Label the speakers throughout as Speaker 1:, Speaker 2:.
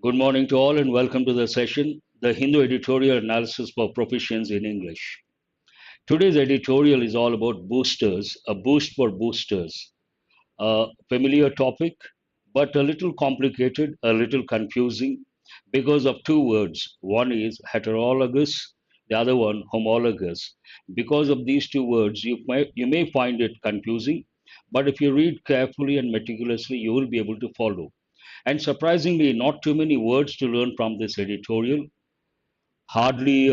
Speaker 1: Good morning to all and welcome to the session, the Hindu Editorial Analysis for Proficiency in English. Today's editorial is all about boosters, a boost for boosters. A familiar topic, but a little complicated, a little confusing because of two words. One is heterologous, the other one homologous. Because of these two words, you may find it confusing, but if you read carefully and meticulously, you will be able to follow. And surprisingly, not too many words to learn from this editorial, hardly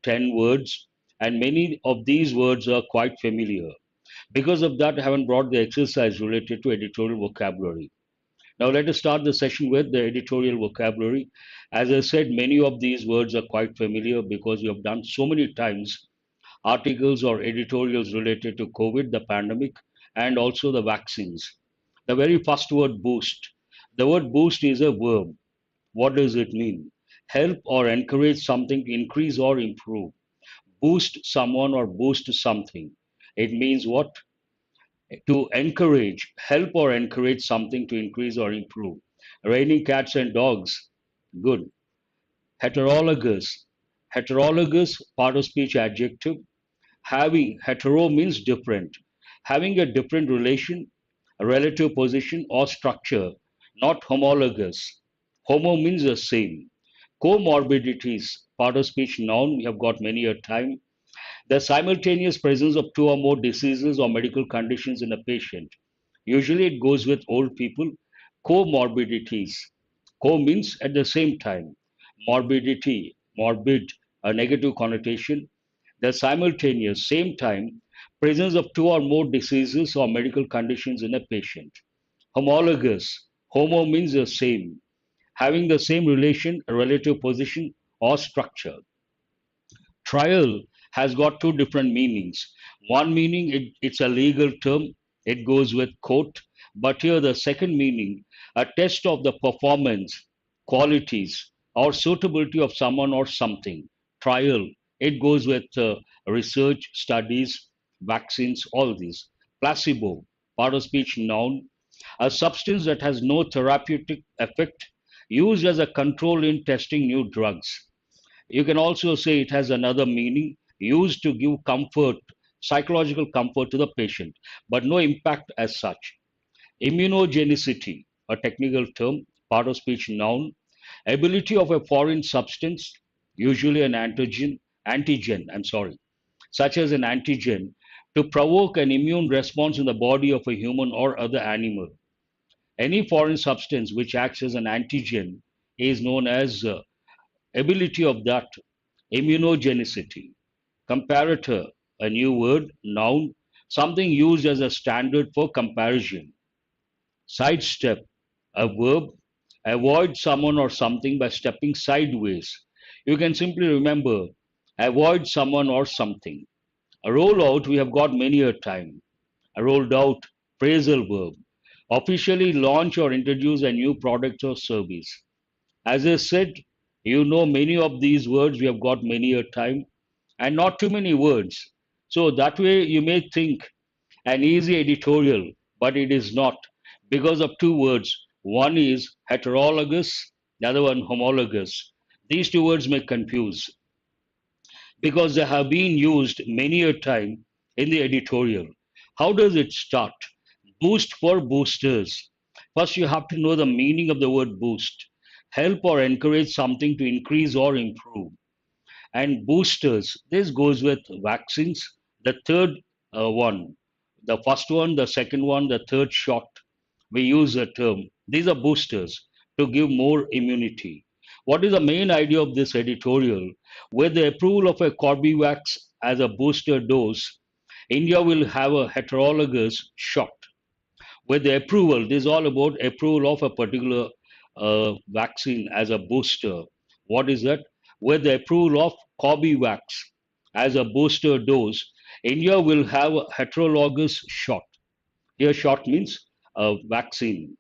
Speaker 1: 10 words, and many of these words are quite familiar. Because of that, I haven't brought the exercise related to editorial vocabulary. Now, let us start the session with the editorial vocabulary. As I said, many of these words are quite familiar because we have done so many times articles or editorials related to COVID, the pandemic, and also the vaccines. The very first word, boost. The word boost is a verb. What does it mean? Help or encourage something to increase or improve. Boost someone or boost something. It means what? To encourage, help or encourage something to increase or improve. Raining cats and dogs. Good. Heterologous. Heterologous, part of speech adjective. Having, hetero means different. Having a different relation, a relative position or structure, not homologous. Homo means the same. Comorbidities, part of speech noun, we have got many a time. The simultaneous presence of two or more diseases or medical conditions in a patient. Usually it goes with old people. Comorbidities. Co means at the same time. Morbidity, morbid, a negative connotation. The simultaneous, same time, presence of two or more diseases or medical conditions in a patient. Homologous. Homo means the same, having the same relation, relative position, or structure. Trial has got two different meanings. One meaning, it's a legal term, it goes with court, but here the second meaning, a test of the performance, qualities, or suitability of someone or something. Trial, it goes with research, studies, vaccines, all these. Placebo, part of speech noun, a substance that has no therapeutic effect, used as a control in testing new drugs. You can also say it has another meaning, used to give comfort, psychological comfort to the patient, but no impact as such. Immunogenicity, a technical term, part of speech noun, ability of a foreign substance, usually an antigen, such as an antigen, to provoke an immune response in the body of a human or other animal. Any foreign substance which acts as an antigen is known as ability of that immunogenicity. Comparator, a new word, noun, something used as a standard for comparison. Sidestep, a verb, avoid someone or something by stepping sideways. You can simply remember, avoid someone or something. A rollout, we have got many a time. A rolled out phrasal verb. Officially launch or introduce a new product or service. As I said, you know many of these words we have got many a time and not too many words. So that way you may think an easy editorial, but it is not because of two words. One is heterologous, the other one homologous. These two words may confuse because they have been used many a time in the editorial. How does it start? Boost for boosters. First, you have to know the meaning of the word boost. Help or encourage something to increase or improve. And boosters, this goes with vaccines. The third one, the first one, the second one, the third shot, we use a term. These are boosters to give more immunity. What is the main idea of this editorial? With the approval of a Corbevax as a booster dose, India will have a heterologous shot. With the approval, this is all about approval of a particular vaccine as a booster. What is that? With the approval of Corbevax as a booster dose, India will have a heterologous shot. Here, shot means a vaccine.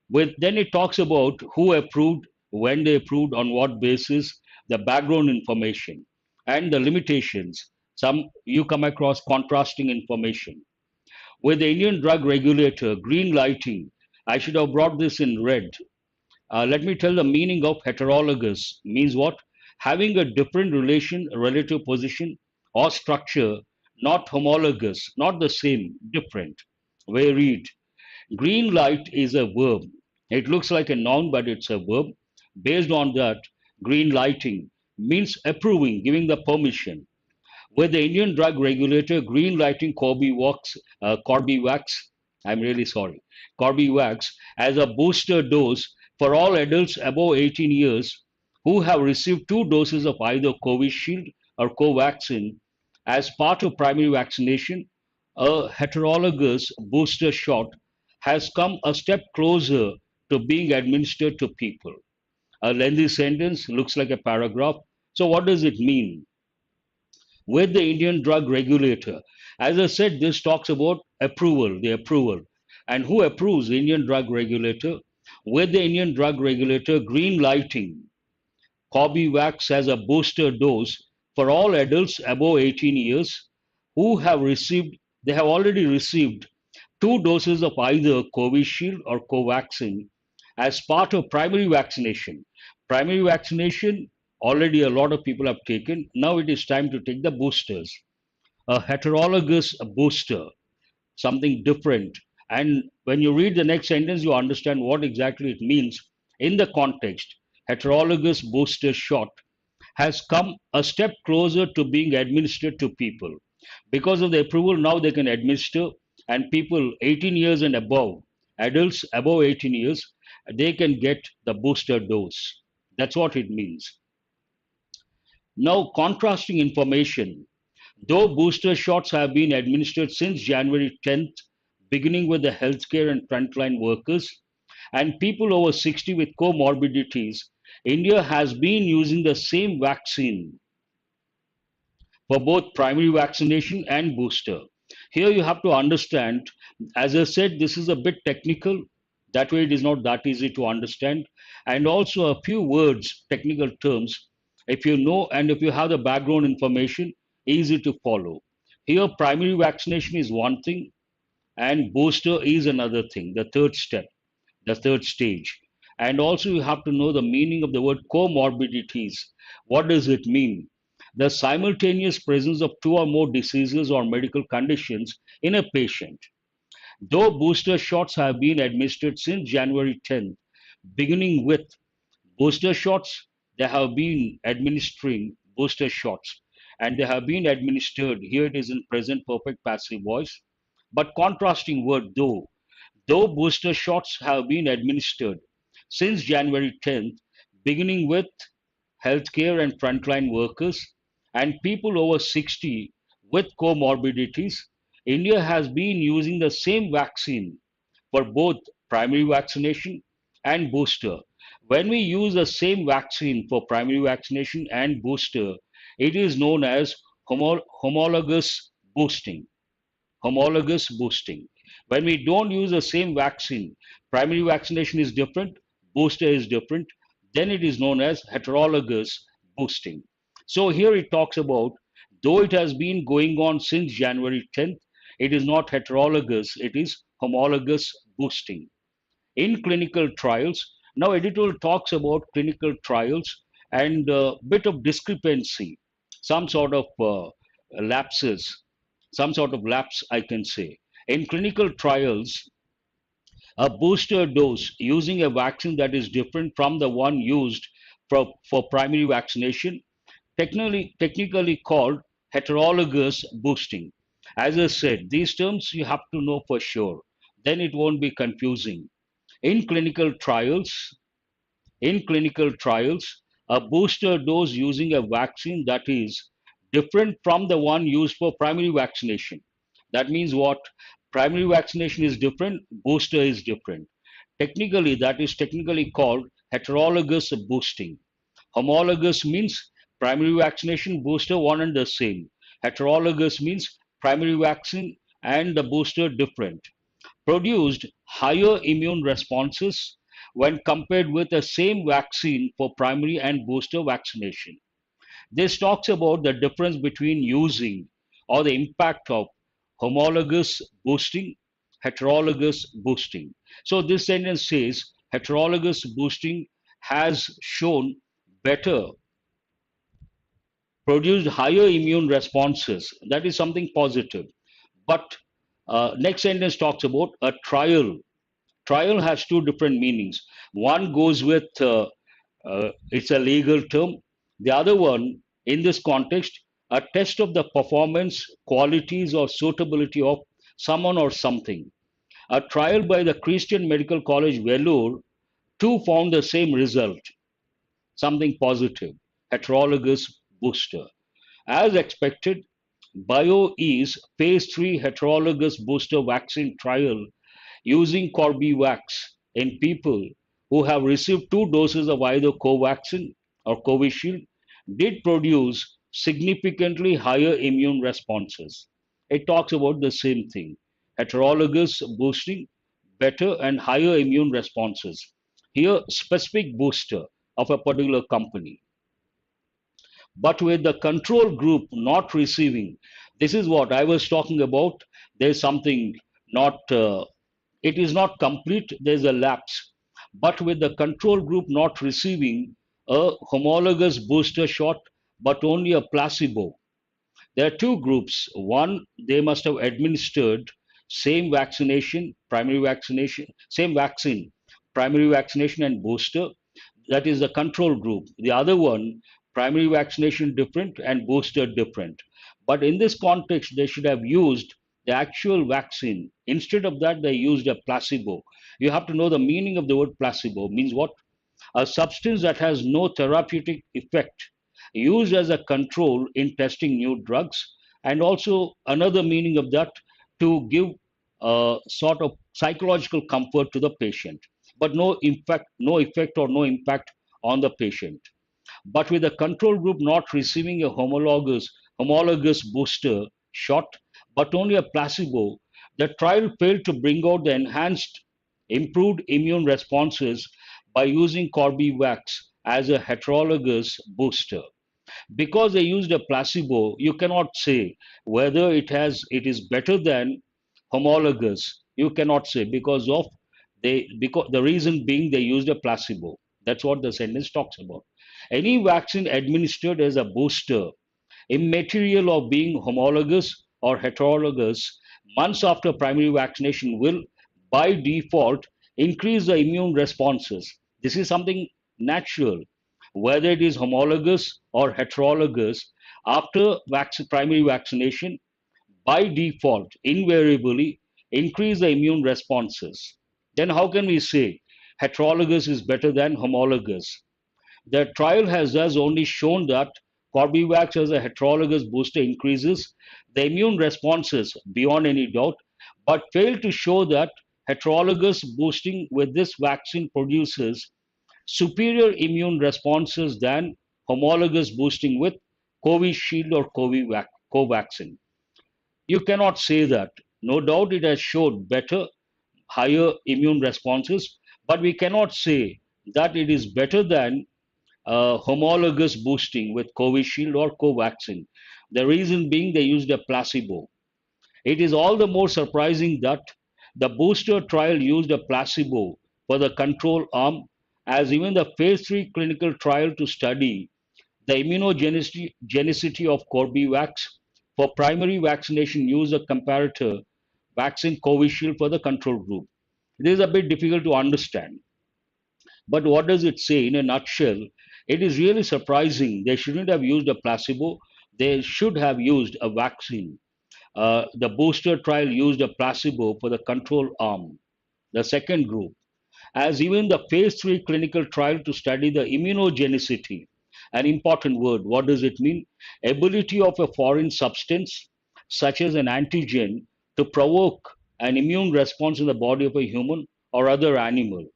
Speaker 1: With then it talks about who approved, when they approved, on what basis, the background information, and the limitations. Some you come across contrasting information. With the Indian drug regulator green lighting, I should have brought this in red. Let me tell the meaning of heterologous means what? Having a different relation, relative position, or structure, not homologous, not the same, different. Varied. Green light is a verb. It looks like a noun, but it's a verb. Based on that, green lighting means approving, giving the permission. With the Indian drug regulator green lighting Corbevax, I'm really sorry, Corbevax as a booster dose for all adults above 18 years who have received two doses of either Covishield or Covaxin as part of primary vaccination, a heterologous booster shot has come a step closer to being administered to people. A lengthy sentence looks like a paragraph. So, what does it mean? With the Indian drug regulator. As I said, this talks about approval, the approval. And who approves the Indian drug regulator? With the Indian drug regulator green lighting Corbevax as a booster dose for all adults above 18 years who have received, they have already received two doses of either Covishield or Covaxin as part of primary vaccination. Primary vaccination, already a lot of people have taken. Now it is time to take the boosters. A heterologous booster, something different. And when you read the next sentence, you understand what exactly it means in the context. Heterologous booster shot has come a step closer to being administered to people. Because of the approval, now they can administer, and people 18 years and above, adults above 18 years, they can get the booster dose. That's what it means. Now, contrasting information. Though booster shots have been administered since January 10th, beginning with the healthcare and frontline workers and people over 60 with comorbidities, India has been using the same vaccine for both primary vaccination and booster. Here you have to understand, as I said, this is a bit technical. That way, it is not that easy to understand. And also, a few words, technical terms, if you know and if you have the background information, easy to follow. Here, primary vaccination is one thing, and booster is another thing, the third step, the third stage. And also, you have to know the meaning of the word comorbidities. What does it mean? The simultaneous presence of two or more diseases or medical conditions in a patient. Though booster shots have been administered since January 10th, beginning with booster shots, they have been administering booster shots and they have been administered. Here it is in present perfect passive voice. But contrasting word though booster shots have been administered since January 10th, beginning with healthcare and frontline workers and people over 60 with comorbidities, India has been using the same vaccine for both primary vaccination and booster. When we use the same vaccine for primary vaccination and booster, it is known as homologous boosting. Homologous boosting. When we don't use the same vaccine, primary vaccination is different, booster is different, then it is known as heterologous boosting. So here it talks about, though it has been going on since January 10th, it is not heterologous, it is homologous boosting. In clinical trials, now editorial talks about clinical trials and a bit of discrepancy, some sort of lapses, some sort of lapse, I can say. In clinical trials, a booster dose using a vaccine that is different from the one used for primary vaccination, technically called heterologous boosting. As I said, these terms you have to know for sure, then it won't be confusing. In clinical trials, in clinical trials, a booster dose using a vaccine that is different from the one used for primary vaccination. That means what? Primary vaccination is different, booster is different. Technically, that is technically called heterologous boosting. Homologous means primary vaccination, booster one and the same. Heterologous means primary vaccine and the booster different. Produced higher immune responses when compared with the same vaccine for primary and booster vaccination. This talks about the difference between using or the impact of homologous boosting, heterologous boosting. So this sentence says heterologous boosting has shown better, produced higher immune responses. That is something positive. But next sentence talks about a trial. Trial has two different meanings. One goes with it's a legal term. The other one, in this context, a test of the performance, qualities, or suitability of someone or something. A trial by the Christian Medical College Vellore too found the same result, something positive, heterologous booster. As expected, BioE's phase 3 heterologous booster vaccine trial using Corbevax in people who have received 2 doses of either Covaxin or Covishield did produce significantly higher immune responses. It talks about the same thing, heterologous boosting, better and higher immune responses. Here, specific booster of a particular company. But with the control group not receiving, this is what I was talking about. There's something not it is not complete, there's a lapse. But with the control group not receiving a homologous booster shot, but only a placebo, there are two groups. One, they must have administered same vaccination, primary vaccination, same vaccine, primary vaccination and booster. That is the control group. The other one, primary vaccination different and booster different. But in this context, they should have used the actual vaccine. Instead of that, they used a placebo. You have to know the meaning of the word placebo. Means what? A substance that has no therapeutic effect, used as a control in testing new drugs, and also another meaning of that, to give a sort of psychological comfort to the patient, but no effect or no impact on the patient. But with the control group not receiving a homologous booster shot, but only a placebo, the trial failed to bring out the enhanced, improved immune responses by using Corbevax as a heterologous booster. Because they used a placebo, you cannot say whether it is better than homologous. You cannot say because the reason being they used a placebo. That's what the sentence talks about. Any vaccine administered as a booster, immaterial of being homologous or heterologous, months after primary vaccination will, by default, increase the immune responses. This is something natural. Whether it is homologous or heterologous, after primary vaccination, by default, invariably increase the immune responses. Then how can we say heterologous is better than homologous? The trial has thus only shown that Corbevax as a heterologous booster increases the immune responses beyond any doubt, but failed to show that heterologous boosting with this vaccine produces superior immune responses than homologous boosting with Covishield or Covaxin. You cannot say that. No doubt it has showed better, higher immune responses, but we cannot say that it is better than homologous boosting with Covishield or Covaxin. The reason being they used a placebo. It is all the more surprising that the booster trial used a placebo for the control arm, as even the phase 3 clinical trial to study the immunogenicity of Corbevax for primary vaccination used a comparator vaccine Covishield for the control group. This is a bit difficult to understand. But what does it say in a nutshell? It is really surprising. They shouldn't have used a placebo. They should have used a vaccine. The booster trial used a placebo for the control arm, the second group, as even the phase 3 clinical trial to study the immunogenicity, an important word. What does it mean? Ability of a foreign substance, such as an antigen, to provoke an immune response in the body of a human or other animal,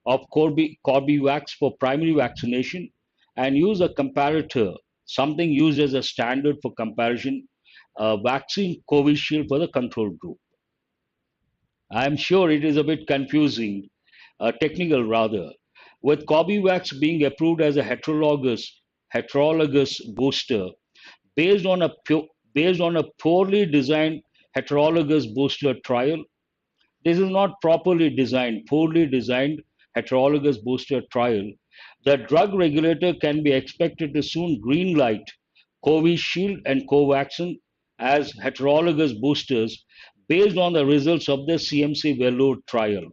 Speaker 1: of Corbevax for primary vaccination, and use a comparator, something used as a standard for comparison, vaccine Covishield for the control group. I'm sure it is a bit confusing, technical rather, with Corbevax being approved as a heterologous booster based on based on a poorly designed heterologous booster trial. This is not properly designed, poorly designed. heterologous booster trial, the drug regulator can be expected to soon greenlight Covishield and Covaxin as heterologous boosters based on the results of the CMC Velour trial,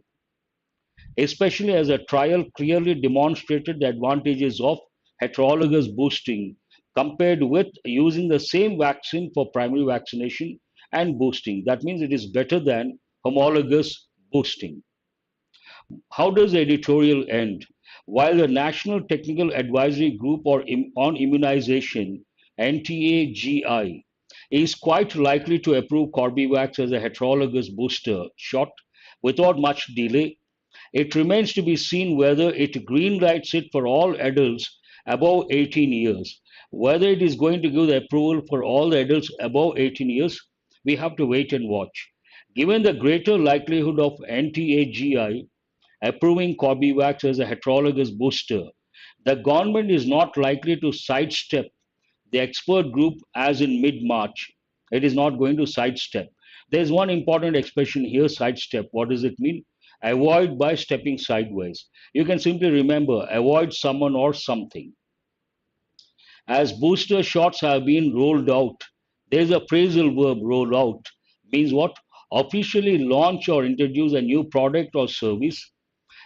Speaker 1: especially as a trial clearly demonstrated the advantages of heterologous boosting compared with using the same vaccine for primary vaccination and boosting. That means it is better than homologous boosting. How does the editorial end? While the National Technical Advisory Group on Immunization, NTAGI, is quite likely to approve Corbevax as a heterologous booster shot without much delay, it remains to be seen whether it greenlights it for all adults above 18 years. Whether it is going to give the approval for all the adults above 18 years, we have to wait and watch. Given the greater likelihood of NTAGI approving Corbevax as a heterologous booster, the government is not likely to sidestep the expert group as in mid March. It is not going to sidestep. There's one important expression here sidestep. What does it mean? Avoid by stepping sideways. You can simply remember avoid someone or something. As booster shots have been rolled out, there's a phrasal verb roll out. Means what? Officially launch or introduce a new product or service.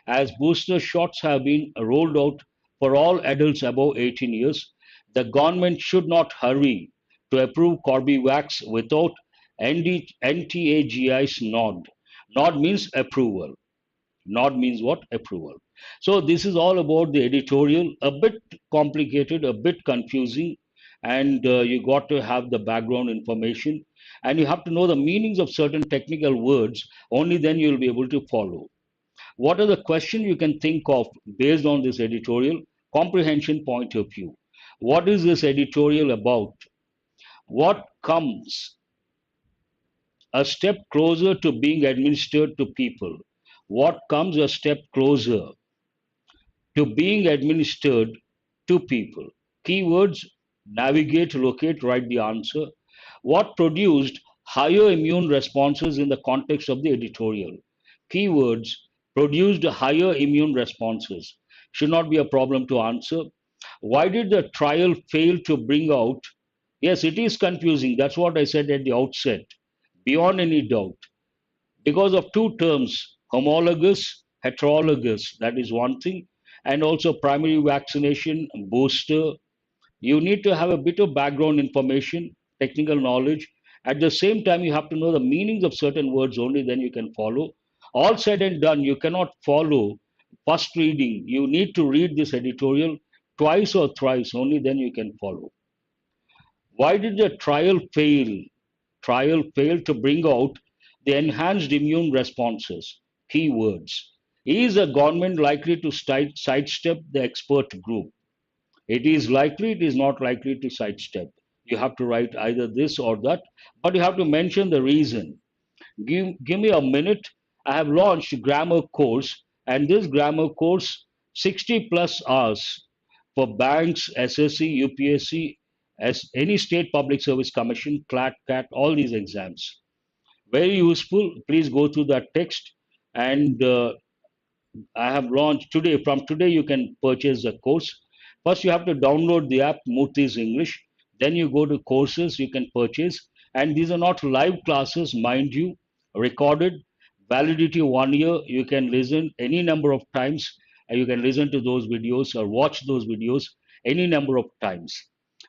Speaker 1: As booster shots have been rolled out for all adults above 18 years, the government should not hurry to approve Corbevax without NTAGI's nod. Nod means approval. Nod means what? Approval. So this is all about the editorial, a bit complicated, a bit confusing, and you got to have the background information, and you have to know the meanings of certain technical words. Only then you will be able to follow. What are the questions you can think of based on this editorial comprehension point of view? What is this editorial about? What comes a step closer to being administered to people? What comes a step closer to being administered to people? Keywords: navigate, locate, write the answer. What produced higher immune responses in the context of the editorial? Keywords: produced higher immune responses. Should not be a problem to answer. Why did the trial fail to bring out? Yes, it is confusing. That's what I said at the outset. Beyond any doubt, because of two terms, homologous, heterologous, that is one thing, and also primary vaccination, booster. You need to have a bit of background information, technical knowledge. At the same time, you have to know the meanings of certain words, only then you can follow. All said and done, you cannot follow first reading. You need to read this editorial twice or thrice, only then you can follow. Why did the trial fail? Trial failed to bring out the enhanced immune responses. Keywords. Is the government likely to sidestep the expert group? It is likely, it is not likely to sidestep. You have to write either this or that, but you have to mention the reason. Give me a minute. I have launched a grammar course, and this grammar course, 60 plus hours for banks, SSC, UPSC, as any state public service commission, CLAT, CAT, all these exams. Very useful. Please go through that text. And I have launched today. From today, you can purchase the course. First, you have to download the app Murthy's English. Then you go to courses, you can purchase. And these are not live classes, mind you, recorded. Validity 1 year. You can listen any number of times. And you can listen to those videos or watch those videos any number of times.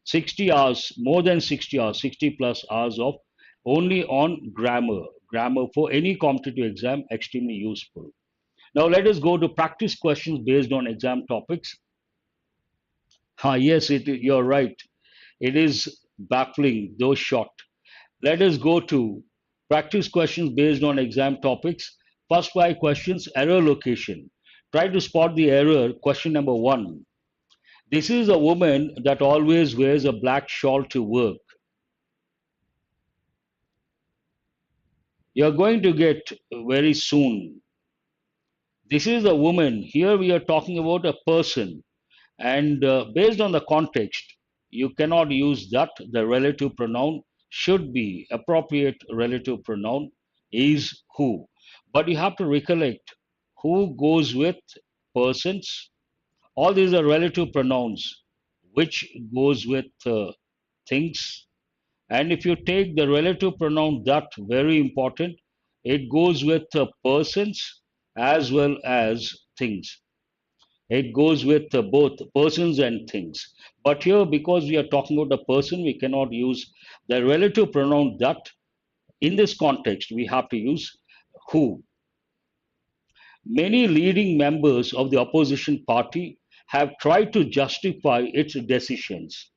Speaker 1: 60 hours, more than 60 hours, 60 plus hours of only on grammar. Grammar for any competitive exam, extremely useful. Now let us go to practice questions based on exam topics. Yes, you're right. It is baffling, though short. Let us go to practice questions based on exam topics. First 5 questions, error location. Try to spot the error. Question number 1. This is a woman that always wears a black shawl to work. You're going to get very soon. This is a woman. Here we are talking about a person. And based on the context, you cannot use that. The relative pronoun should be appropriate. Relative pronoun is who. But you have to recollect who goes with persons. All these are relative pronouns, which goes with things. And if you take the relative pronoun that, very important, it goes with persons as well as things. It goes with both persons and things. But here, because we are talking about a person, we cannot use the relative pronoun that. In this context, we have to use who. Many leading members of the opposition party have tried to justify its decisions.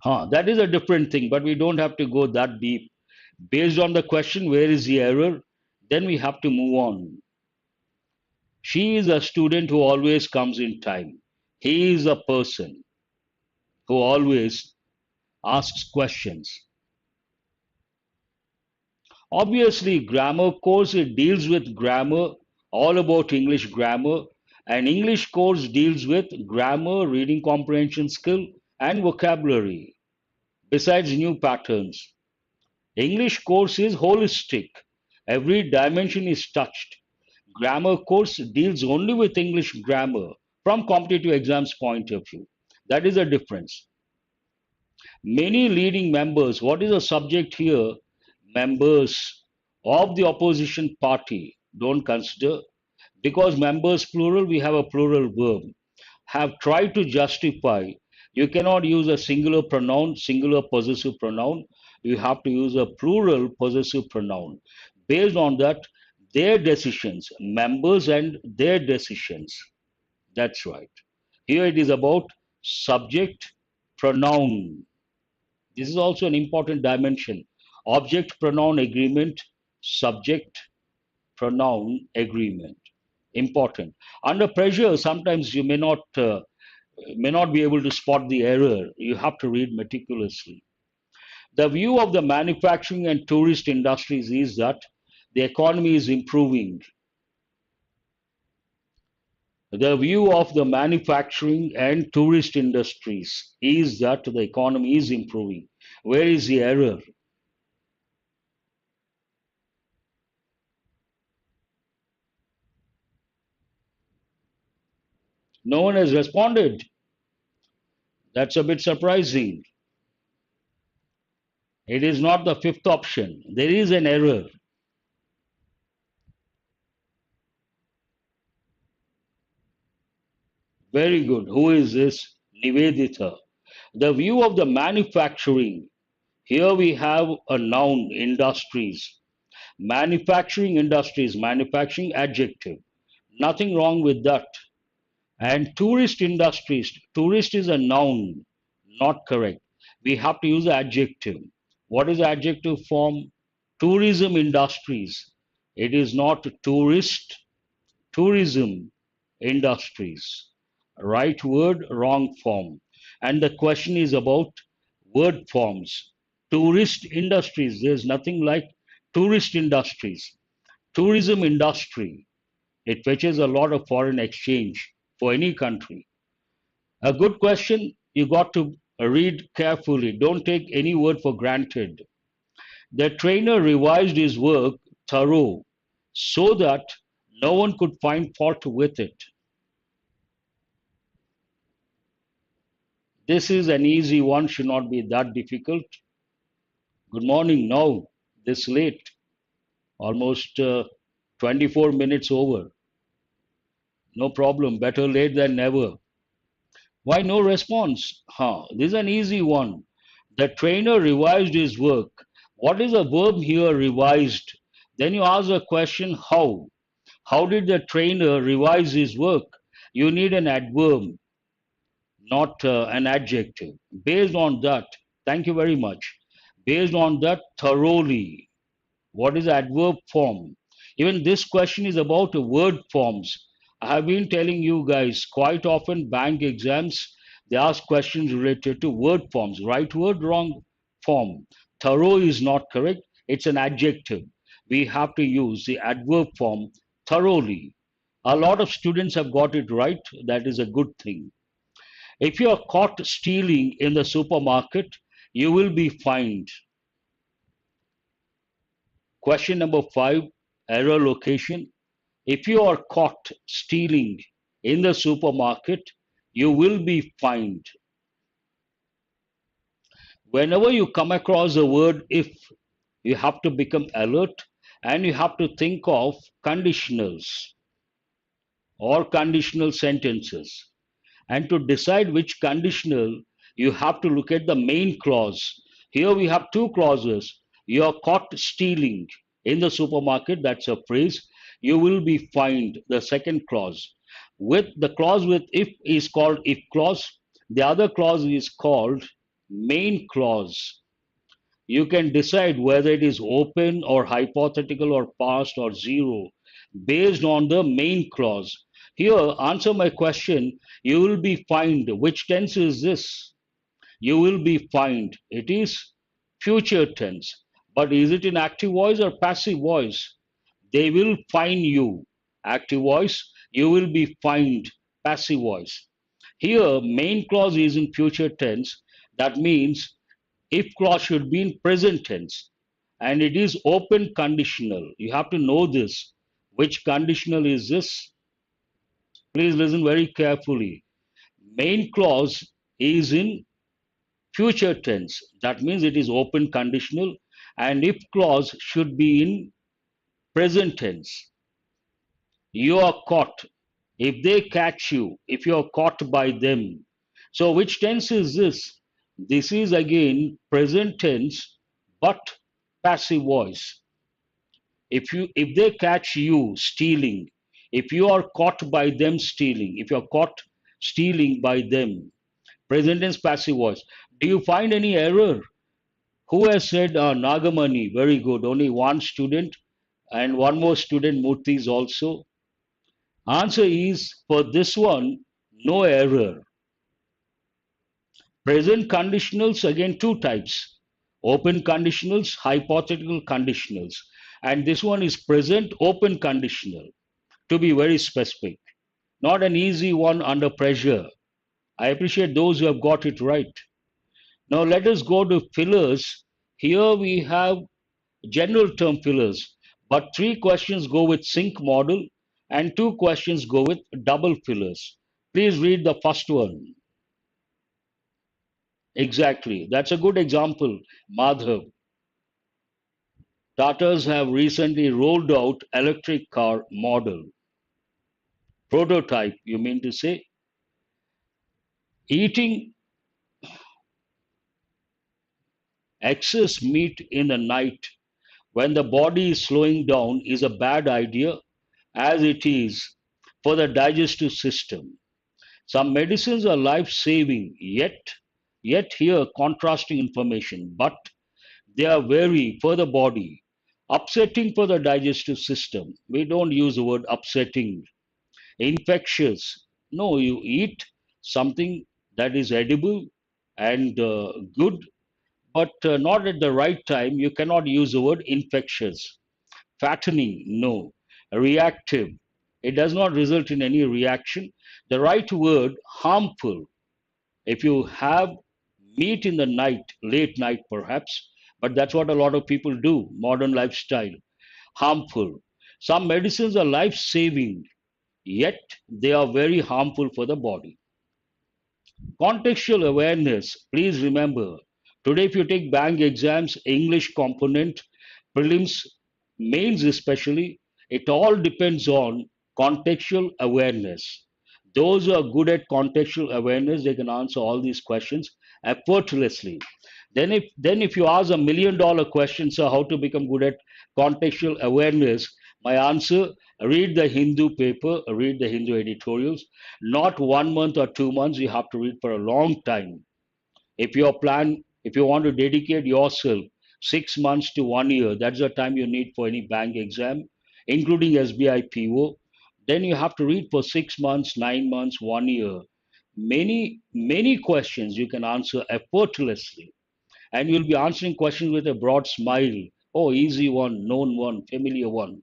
Speaker 1: That is a different thing, but we don't have to go that deep. Based on the question, where is the error? Then we have to move on. She is a student who always comes in time. He is a person who always asks questions. Obviously, grammar course, it deals with grammar, all about English grammar. And English course deals with grammar, reading comprehension skill, and vocabulary, besides new patterns. English course is holistic. Every dimension is touched. Grammar course deals only with English grammar from competitive exams point of view. That is the difference. Many leading members, what is the subject here? Members of the opposition party, don't consider, because members plural, we have a plural verb, have tried to justify. You cannot use a singular pronoun, singular possessive pronoun. You have to use a plural possessive pronoun. Based on that, their decisions, members and their decisions. That's right. Here it is about subject pronoun. This is also an important dimension. Object pronoun agreement, subject pronoun agreement. Important. Under pressure, sometimes you may not be able to spot the error. You have to read meticulously. The view of the manufacturing and tourist industries is that the economy is improving. The view of the manufacturing and tourist industries is that the economy is improving. Where is the error? No one has responded. That's a bit surprising. It is not the fifth option. There is an error. Very good. Who is this? Nivedita. The view of the manufacturing. Here we have a noun, industries. Manufacturing industries, manufacturing adjective. Nothing wrong with that. And tourist industries, tourist is a noun, not correct. We have to use the adjective. What is the adjective form? Tourism industries. It is not tourist, tourism industries. Right word, wrong form. And the question is about word forms. Tourist industries, there's nothing like tourist industries. Tourism industry, it fetches a lot of foreign exchange for any country. A good question, you got to read carefully. Don't take any word for granted. The trainer revised his work thorough so that no one could find fault with it. This is an easy one, should not be that difficult. Good morning now, this late, almost 24 minutes over. No problem, better late than never. Why no response? This is an easy one. The trainer revised his work. What is a verb here, revised? Then you ask the question, how? How did the trainer revise his work? You need an adverb, not an adjective. Based on that, thank you very much. Based on that, thoroughly. What is adverb form? Even this question is about word forms. I have been telling you guys quite often bank exams, they ask questions related to word forms. Right word, wrong form. Thorough is not correct. It's an adjective. We have to use the adverb form thoroughly. A lot of students have got it right. That is a good thing. If you are caught stealing in the supermarket, you will be fined. Question number 5, error location. If you are caught stealing in the supermarket, you will be fined. Whenever you come across the word if, you have to become alert and you have to think of conditionals or conditional sentences. And to decide which conditional, you have to look at the main clause. Here we have two clauses. You are caught stealing in the supermarket, that's a phrase. You will be fined, the second clause. With the clause with if is called if clause. The other clause is called main clause. You can decide whether it is open or hypothetical or past or zero based on the main clause. Here, answer my question. You will be fined. Which tense is this? You will be fined. It is future tense. But is it in active voice or passive voice? They will fine you. Active voice. You will be fined. Passive voice. Here, main clause is in future tense. That means if clause should be in present tense and it is open conditional. You have to know this. Which conditional is this? Please listen very carefully. Main clause is in future tense. That means it is open conditional, and if clause should be in present tense. You are caught. If they catch you, if you are caught by them. So which tense is this? This is again present tense, but passive voice. If they catch you stealing, if you are caught by them stealing, if you are caught stealing by them, present tense passive voice. Do you find any error? Who has said Nagamani? Very good. Only one student and one more student, Murthy is also. Answer is for this one, no error. Present conditionals, again, two types. Open conditionals, hypothetical conditionals. And this one is present open conditional, to be very specific. Not an easy one under pressure. I appreciate those who have got it right. Now let us go to fillers. Here we have general term fillers, but three questions go with sync model and two questions go with double fillers. Please read the first one. Exactly. That's a good example, Madhav. Tatas have recently rolled out electric car model. Prototype, you mean to say? Eating excess meat in the night when the body is slowing down is a bad idea as it is for the digestive system. Some medicines are life saving, yet here contrasting information, but they are very for the body, upsetting for the digestive system. We don't use the word upsetting. Infectious. No, you eat something that is edible and good, but not at the right time. You cannot use the word infectious. Fattening, no. Reactive, it does not result in any reaction. The right word, harmful. If you have meat in the night, late night perhaps, but that's what a lot of people do, modern lifestyle. Harmful. Some medicines are life saving, yet they are very harmful for the body. Contextual awareness, please remember, today if you take bank exams, English component, prelims, mains especially, it all depends on contextual awareness. Those who are good at contextual awareness, they can answer all these questions effortlessly. Then if you ask $1 million question, so how to become good at contextual awareness, my answer, read the Hindu paper, read the Hindu editorials. Not 1 month or 2 months, you have to read for a long time. If you want to dedicate yourself 6 months to 1 year, that's the time you need for any bank exam, including SBI PO. Then you have to read for 6 months, 9 months, 1 year. Many questions you can answer effortlessly, and you'll be answering questions with a broad smile. Oh, easy one, known one, familiar one.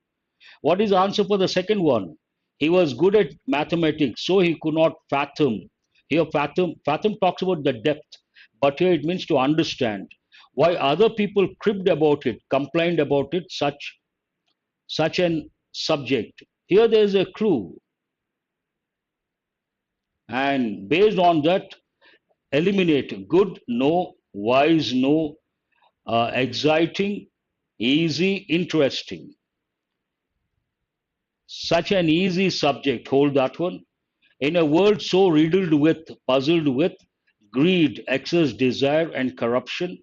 Speaker 1: What is the answer for the second one? He was good at mathematics, so he could not fathom. Here, fathom talks about the depth, but here it means to understand. Why other people cribbed about it, complained about it, such an subject. Here there is a clue, and based on that, eliminate good, no, wise, no, exciting, easy, interesting. Such an easy subject, hold that one. In a world so riddled with, puzzled with greed, excess desire, and corruption,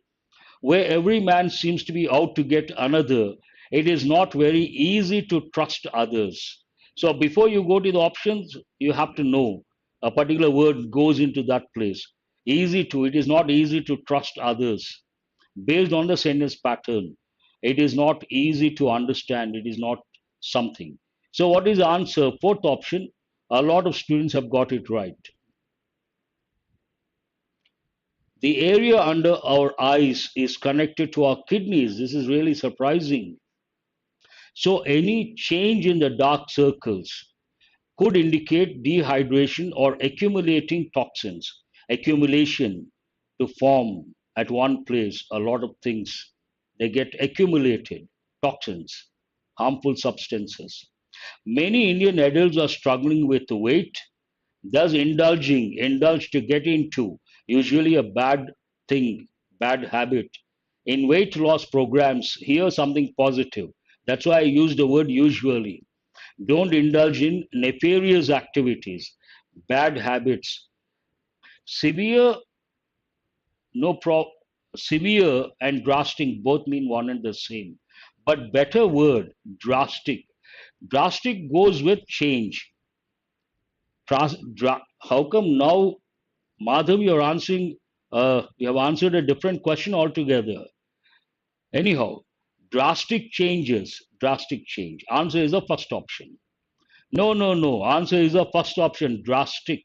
Speaker 1: where every man seems to be out to get another, it is not very easy to trust others. So before you go to the options, you have to know a particular word goes into that place. Easy to, it is not easy to trust others. Based on the sentence pattern, it is not easy to understand, it is not something. So what is the answer? Fourth option, a lot of students have got it right. The area under our eyes is connected to our kidneys. This is really surprising. So any change in the dark circles could indicate dehydration or accumulating toxins. Accumulation to form at one place a lot of things. They get accumulated, toxins, harmful substances. Many Indian adults are struggling with weight, thus indulge to get into, usually a bad thing, bad habit. In weight loss programs, hear something positive. That's why I use the word usually. Don't indulge in nefarious activities, bad habits. Severe, no pro, severe and drastic both mean one and the same. But better word, drastic. Drastic goes with change. How come now, Madhav, you're answering, you have answered a different question altogether. Anyhow, drastic change. Answer is the first option. No, no, no. Answer is the first option, drastic.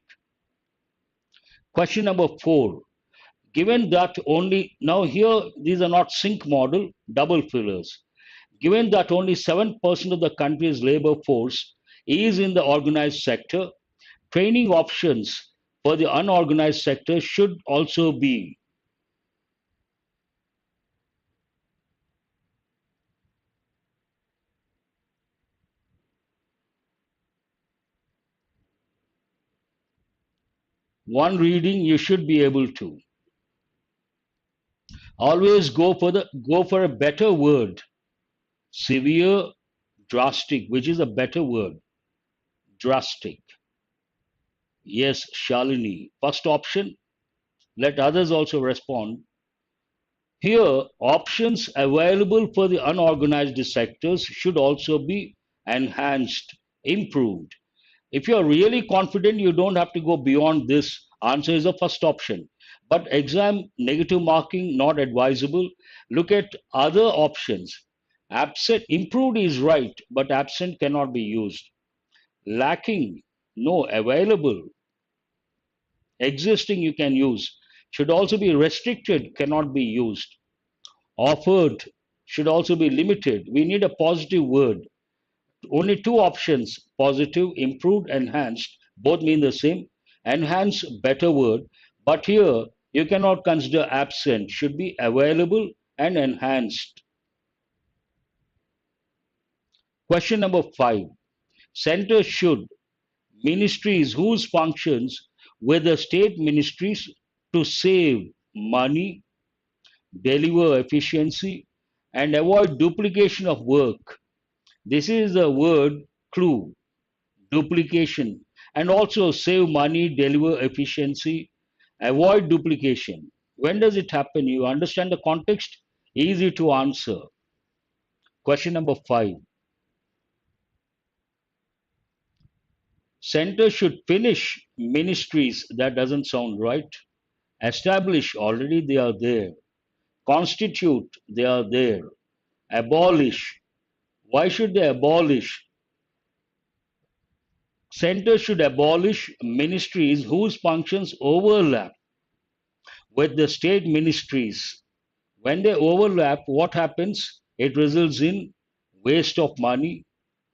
Speaker 1: Question number 4. Given that only, now here, these are not sync model, double fillers. Given that only 7% of the country's labor force is in the organized sector, training options for the unorganized sector should also be one reading you should be able to. Always go for a better word. Severe, drastic, which is a better word. Drastic. Yes, Shalini. First option. Let others also respond. Here, options available for the unorganized sectors should also be enhanced, improved. If you're really confident, you don't have to go beyond this. Answer is the first option. But exam negative marking not advisable. Look at other options. Absent, improved is right, but absent cannot be used. Lacking, no, available. Existing you can use. Should also be restricted, cannot be used. Offered should also be limited. We need a positive word. Only two options, positive, improved, enhanced, both mean the same. Enhance, better word, but here you cannot consider absent, should be available and enhanced. Question number 5. Center should, ministries whose functions were the state ministries to save money, deliver efficiency, and avoid duplication of work. This is the word clue. Duplication, and also save money, deliver efficiency, avoid duplication. When does it happen? You understand the context? Easy to answer. Question number 5. Center should finish ministries. That doesn't sound right. Establish, already they are there. Constitute, they are there. Abolish. Why should they abolish? Center should abolish ministries whose functions overlap with the state ministries. When they overlap, what happens? It results in waste of money.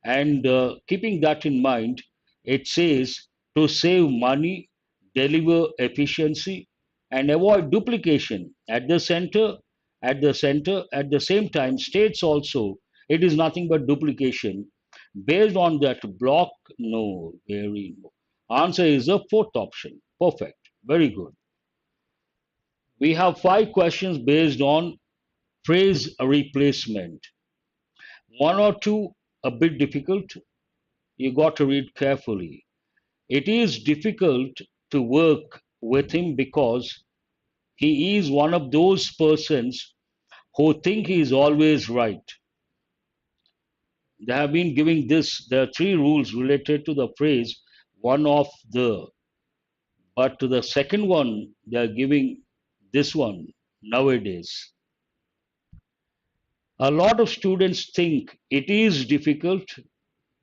Speaker 1: And keeping that in mind, it says to save money, deliver efficiency, and avoid duplication at the center, at the same time, states also, it is nothing but duplication. Based on that block, no, very no. Answer is the fourth option. Perfect. Very good. We have 5 questions based on phrase replacement. One or two a bit difficult. You got to read carefully. It is difficult to work with him because he is one of those persons who think he is always right. They have been giving this. There are 3 rules related to the phrase one of the, but to the second one, they are giving this one nowadays. A lot of students think it is difficult.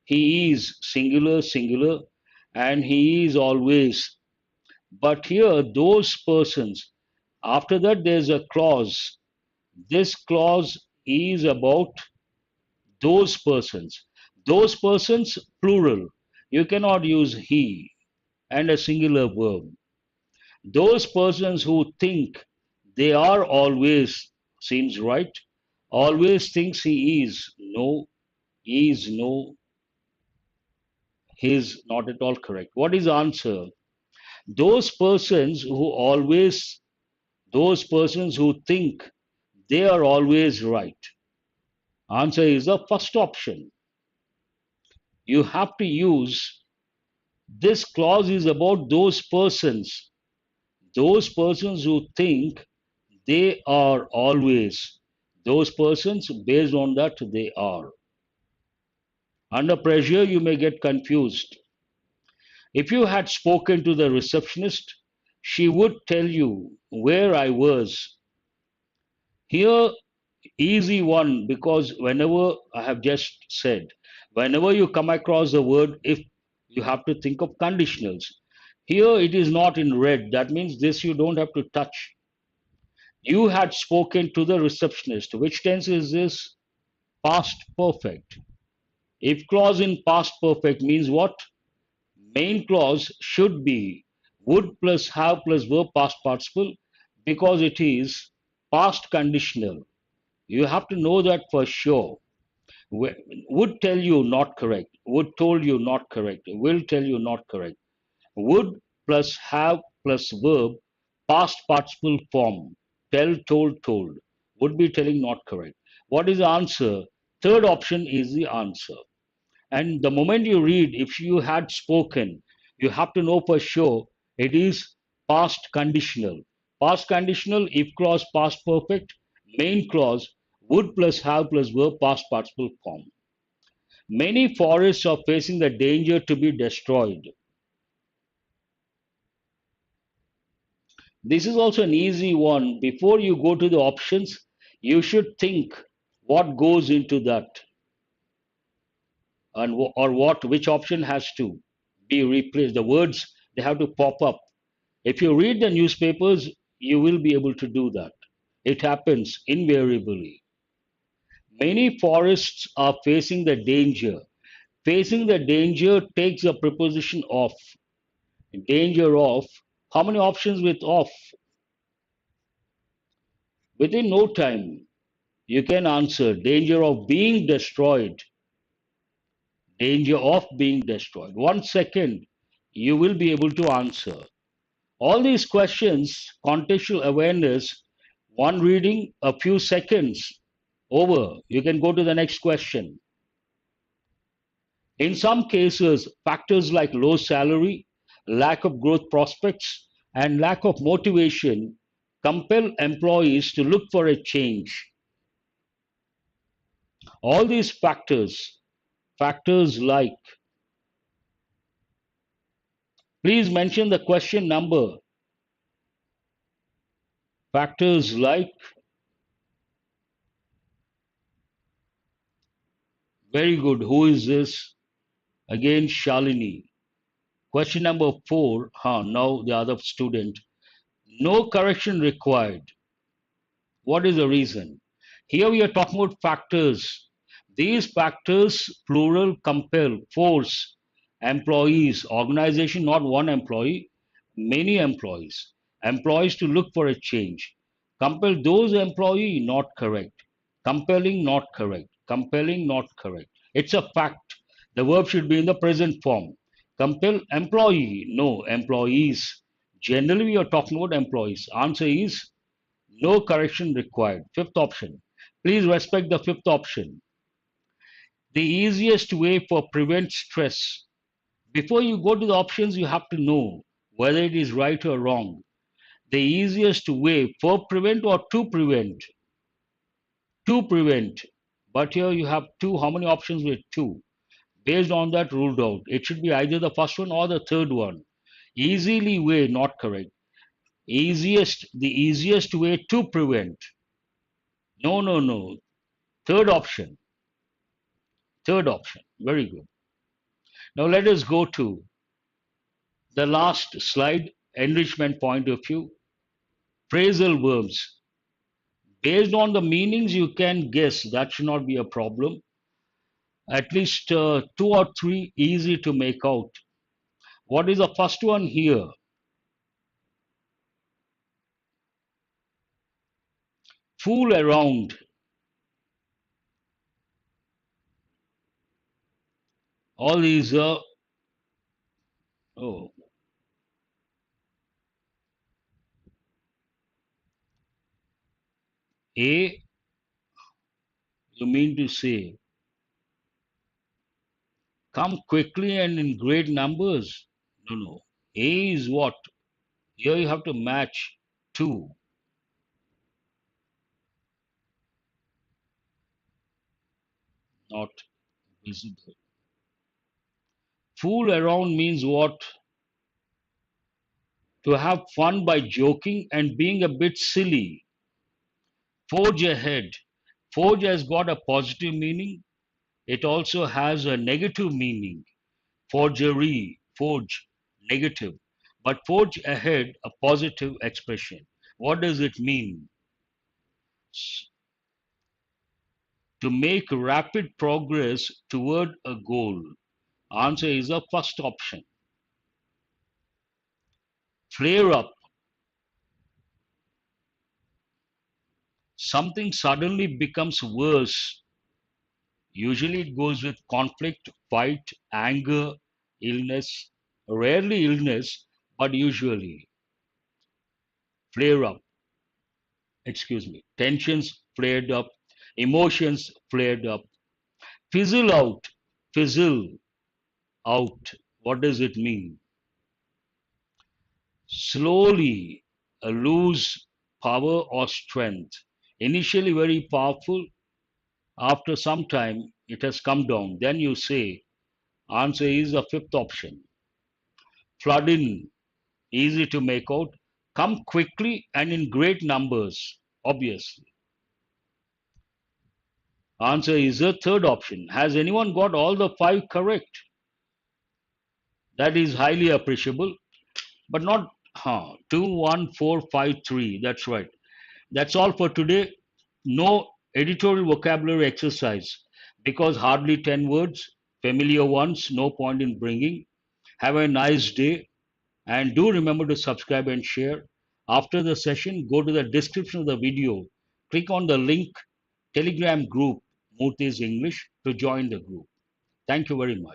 Speaker 1: He is singular, singular, and he is always. But here, those persons, after that, there's a clause. This clause is about those persons. Those persons, plural. You cannot use he and a singular verb. Those persons who think they are always seems right, always thinks he is. No, he is no, he is not at all correct. What is the answer? Those persons who always, those persons who think they are always right. Answer is the first option. You have to use this clause is about those persons who think they are always, those persons based on that they are. Under pressure, you may get confused. If you had spoken to the receptionist, she would tell you where I was. Here, easy one, because whenever I have just said, whenever you come across the word if, you have to think of conditionals. Here it is not in red. That means this you don't have to touch. You had spoken to the receptionist. Which tense is this? Past perfect. If clause in past perfect means what? Main clause should be would plus have plus verb past participle because it is past conditional. You have to know that for sure. Would tell you not correct. Would told you not correct. Will tell you not correct. Would plus have plus verb past participle form. Tell, told, told. Would be telling not correct. What is the answer? Third option is the answer. And the moment you read, if you had spoken, you have to know for sure it is past conditional. Past conditional, if clause past perfect, main clause would plus have plus verb past participle form. Many forests are facing the danger to be destroyed. This is also an easy one. Before you go to the options, you should think what goes into that and or what which option has to be replaced. The words they have to pop up. If you read the newspapers, you will be able to do that. It happens invariably. Many forests are facing the danger. Facing the danger takes a preposition of. Danger of. How many options with of? Within no time, you can answer danger of being destroyed. Danger of being destroyed. 1 second, you will be able to answer. All these questions, contextual awareness, one reading, a few seconds, over. You can go to the next question. In some cases, factors like low salary, lack of growth prospects, and lack of motivation compel employees to look for a change. All these factors like, please mention the question number. Factors like, very good. Who is this? Again, Shalini. Question number 4. Now the other student. No correction required. What is the reason? Here we are talking about factors. These factors, plural, compel, force, employees, organization, not one employee, many employees, employees to look for a change. Compel those employee, not correct. Compelling, not correct. Compelling, not correct. It's a fact. The verb should be in the present form. Compel employee. No, employees. Generally, we are talking about employees. Answer is no correction required. Fifth option. Please respect the fifth option. The easiest way for prevent stress. Before you go to the options, you have to know whether it is right or wrong. The easiest way for prevent or to prevent. To prevent. But here you have two. How many options with two? Based on that, ruled out. It should be either the first one or the third one. Easily way, not correct. The easiest way to prevent. No, no, no. Third option. Third option. Very good. Now let us go to the last slide, enrichment point of view. Phrasal verbs. Based on the meanings you can guess, that should not be a problem. At least two or three easy to make out. What is the first one here? Fool around. All these oh, A, you mean to say, come quickly and in great numbers? No, no. A is what? Here you have to match two, not visible. Fool around means what? To have fun by joking and being a bit silly. Forge ahead. Forge has got a positive meaning. It also has a negative meaning. Forgery, forge, negative. But forge ahead, a positive expression. What does it mean? To make rapid progress toward a goal. Answer is the first option. Flare up. Something suddenly becomes worse. Usually it goes with conflict, fight, anger, illness. Rarely illness, but usually. Flare up. Excuse me. Tensions flared up. Emotions flared up. Fizzle out. Fizzle out. What does it mean? Slowly lose power or strength. Initially very powerful, after some time it has come down. Then you say, answer is the fifth option. Flood in, easy to make out. Come quickly and in great numbers, obviously. Answer is the third option. Has anyone got all the five correct? That is highly appreciable, but not 2, 1, 4, 5, 3. That's right. That's all for today. No editorial vocabulary exercise because hardly 10 words, familiar ones, no point in bringing. Have a nice day and do remember to subscribe and share. After the session, go to the description of the video, click on the link Telegram group Murthy's English to join the group. Thank you very much.